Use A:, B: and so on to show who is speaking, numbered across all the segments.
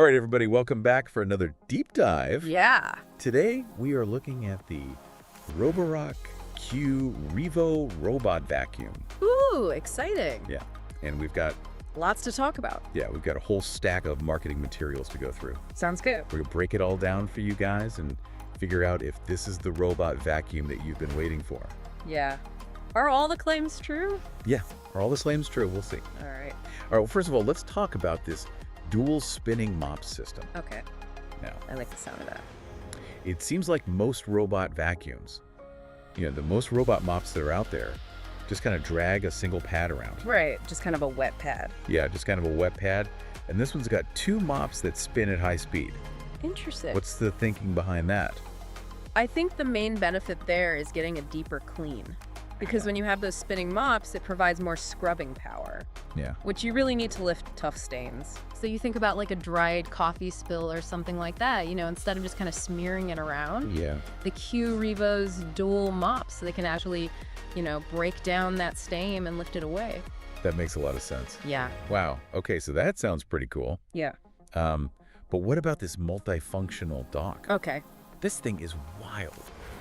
A: All right, everybody, welcome back for another deep dive.
B: Yeah.
A: Today, we are looking at the Roborock Q Revo robot vacuum.
B: Ooh, exciting.
A: Yeah, and we've got
B: Lots to talk about.
A: we've got a whole stack of marketing materials to go through.
B: Sounds good.
A: We're gonna break it all down for you guys and figure out if this is the robot vacuum that you've been waiting for.
B: Yeah. Are all the claims true?
A: Yeah, are all the claims true? We'll see.
B: All right.
A: All right, well, first of all, let's talk about this dual spinning mop system.
B: Okay.
A: Now,
B: I like the sound of that.
A: it seems like most robot vacuums, the most robot mops that are out there, just kind of drag a single pad around.
B: Right. Just kind of a wet pad.
A: Yeah, just kind of a wet pad. And this one's got two mops that spin at high speed.
B: Interesting.
A: What's the thinking behind that?
B: I think the main benefit there is getting a deeper clean. Because when you have those spinning mops, it provides more scrubbing power,
A: Yeah.
B: which you really need to lift tough stains. So you think about like a dried coffee spill or something like that, instead of just kind of smearing it around.
A: Yeah.
B: The Q Revo's dual mops, so they can actually, break down that stain and lift it away.
A: That makes a lot of sense.
B: Yeah.
A: Wow. Okay, so that sounds pretty cool.
B: Yeah.
A: But what about this multifunctional dock?
B: Okay.
A: This thing is wild.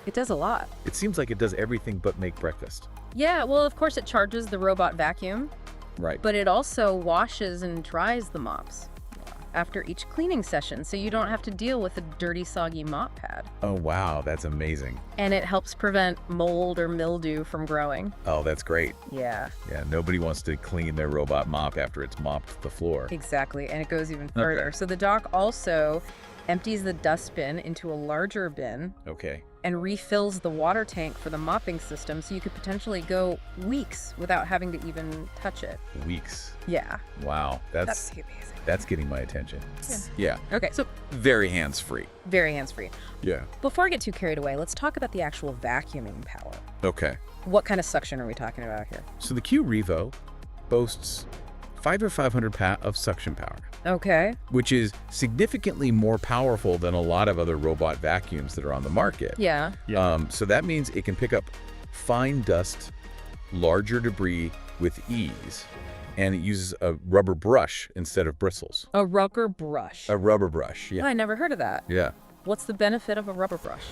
B: It does a lot.
A: It seems like it does everything but make breakfast.
B: Yeah, well, of course it charges the robot vacuum,
A: Right.
B: but it also washes and dries the mops after each cleaning session, so you don't have to deal with a dirty, soggy mop pad.
A: Oh, wow. That's amazing.
B: And it helps prevent mold or mildew from growing.
A: Oh, that's great.
B: Yeah,
A: Yeah, nobody wants to clean their robot mop after it's mopped the floor.
B: exactly. And it goes even further.
A: Okay.
B: So the dock also empties the dustbin into a larger bin
A: Okay.
B: and refills the water tank for the mopping system, so you could potentially go weeks without having to even touch it.
A: Weeks.
B: Yeah.
A: Wow. That's
B: amazing.
A: getting my attention. Yeah.
B: Okay, so
A: Very hands-free.
B: very hands-free.
A: Yeah.
B: Before I get too carried away, let's talk about the actual vacuuming power.
A: Okay.
B: What kind of suction are we talking about here?
A: So the Q Revo boasts 500 of suction power,
B: Okay.
A: which is significantly more powerful than a lot of other robot vacuums that are on the market.
B: Yeah.
A: So that means it can pick up fine dust, larger debris with ease, and it uses a rubber brush instead of bristles.
B: A rubber brush.
A: A rubber brush, yeah.
B: I never heard of that.
A: Yeah.
B: What's the benefit of a rubber brush?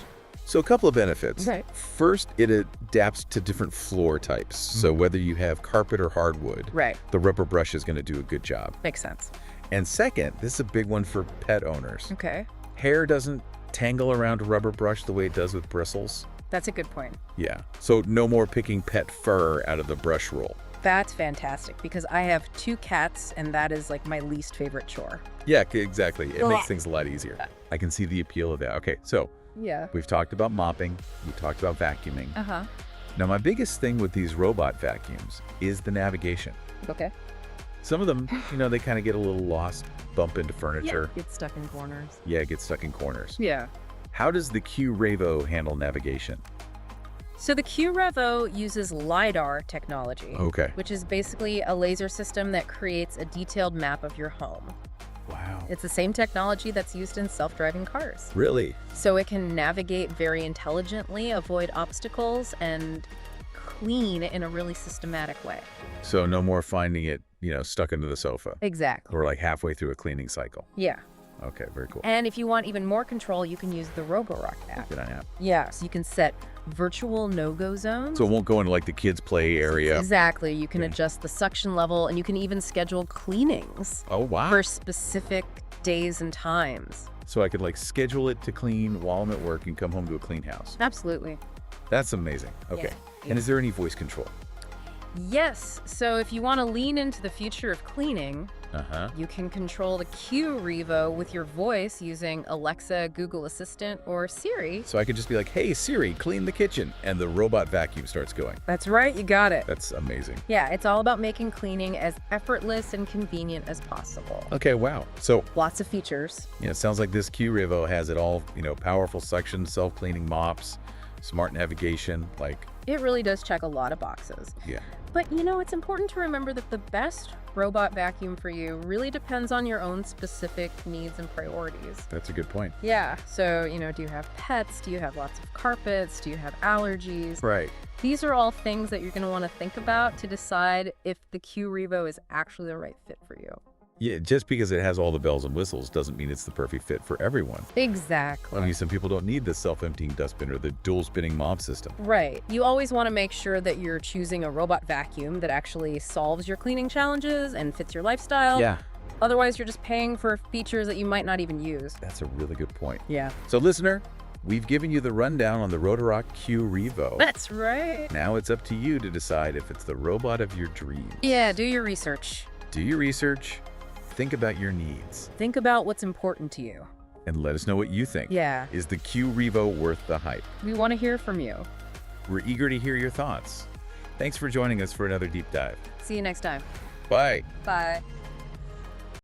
A: So a couple of benefits.
B: Right.
A: First, it adapts to different floor types. So whether you have carpet or hardwood,
B: Right.
A: the rubber brush is going to do a good job.
B: Makes sense.
A: And second, this is a big one for pet owners.
B: Okay.
A: Hair doesn't tangle around a rubber brush the way it does with bristles.
B: That's a good point.
A: Yeah. So no more picking pet fur out of the brush roll.
B: That's fantastic because I have 2 cats and that is like my least favorite chore.
A: Yeah, exactly. It makes things a lot easier. I can see the appeal of that. Okay, so
B: Yeah.
A: we've talked about mopping. We talked about vacuuming.
B: Uh-huh.
A: Now, my biggest thing with these robot vacuums is the navigation.
B: Okay.
A: Some of them, they kind of get a little lost, bump into furniture.
B: Get stuck in corners.
A: Yeah, get stuck in corners.
B: Yeah.
A: How does the Q Revo handle navigation?
B: So the Q Revo uses LiDAR technology,
A: Okay.
B: which is basically a laser system that creates a detailed map of your home.
A: Wow.
B: It's the same technology that's used in self-driving cars.
A: Really?
B: So it can navigate very intelligently, avoid obstacles, and clean in a really systematic way.
A: So no more finding it, stuck into the sofa
B: Exactly.
A: or like halfway through a cleaning cycle.
B: Yeah.
A: Okay, very cool.
B: And if you want even more control, you can use the Roborock app.
A: Good on app.
B: Yeah, so you can set virtual no-go zones.
A: So it won't go into like the kids' play area.
B: Exactly. You can
A: Okay.
B: adjust the suction level, and you can even schedule cleanings
A: Oh, wow.
B: for specific days and times.
A: So I could like schedule it to clean while I'm at work and come home to a clean house.
B: Absolutely.
A: That's amazing. Okay.
B: Yeah.
A: And is there any voice control?
B: Yes. So if you want to lean into the future of cleaning,
A: Uh-huh.
B: you can control the Q Revo with your voice using Alexa, Google Assistant, or Siri.
A: So I could just be like, hey, Siri, clean the kitchen. And the robot vacuum starts going.
B: That's right. You got it.
A: That's amazing.
B: Yeah, it's all about making cleaning as effortless and convenient as possible.
A: Okay, wow. So,
B: Lots of features.
A: it sounds like this Q Revo has it all, powerful suction, self-cleaning mops, smart navigation, like,
B: It really does check a lot of boxes.
A: yeah.
B: But it's important to remember that the best robot vacuum for you really depends on your own specific needs and priorities.
A: That's a good point.
B: Yeah, so, do you have pets? Do you have lots of carpets? Do you have allergies?
A: Right.
B: These are all things that you're going to want to think about to decide if the Q Revo is actually the right fit for you.
A: Yeah, just because it has all the bells and whistles doesn't mean it's the perfect fit for everyone.
B: Exactly.
A: I mean, some people don't need the self-emptying dustbin or the dual spinning mop system.
B: Right. You always want to make sure that you're choosing a robot vacuum that actually solves your cleaning challenges and fits your lifestyle.
A: Yeah,
B: Otherwise, you're just paying for features that you might not even use.
A: that's a really good point.
B: Yeah.
A: So listener, we've given you the rundown on the Roborock Q Revo.
B: That's right.
A: Now it's up to you to decide if it's the robot of your dreams.
B: Yeah, do your research.
A: Do your research, think about your needs,
B: Think about what's important to you.
A: and let us know what you think.
B: Yeah.
A: Is the Q Revo worth the hype?
B: We want to hear from you.
A: We're eager to hear your thoughts. Thanks for joining us for another deep dive.
B: See you next time.
A: Bye.
B: Bye.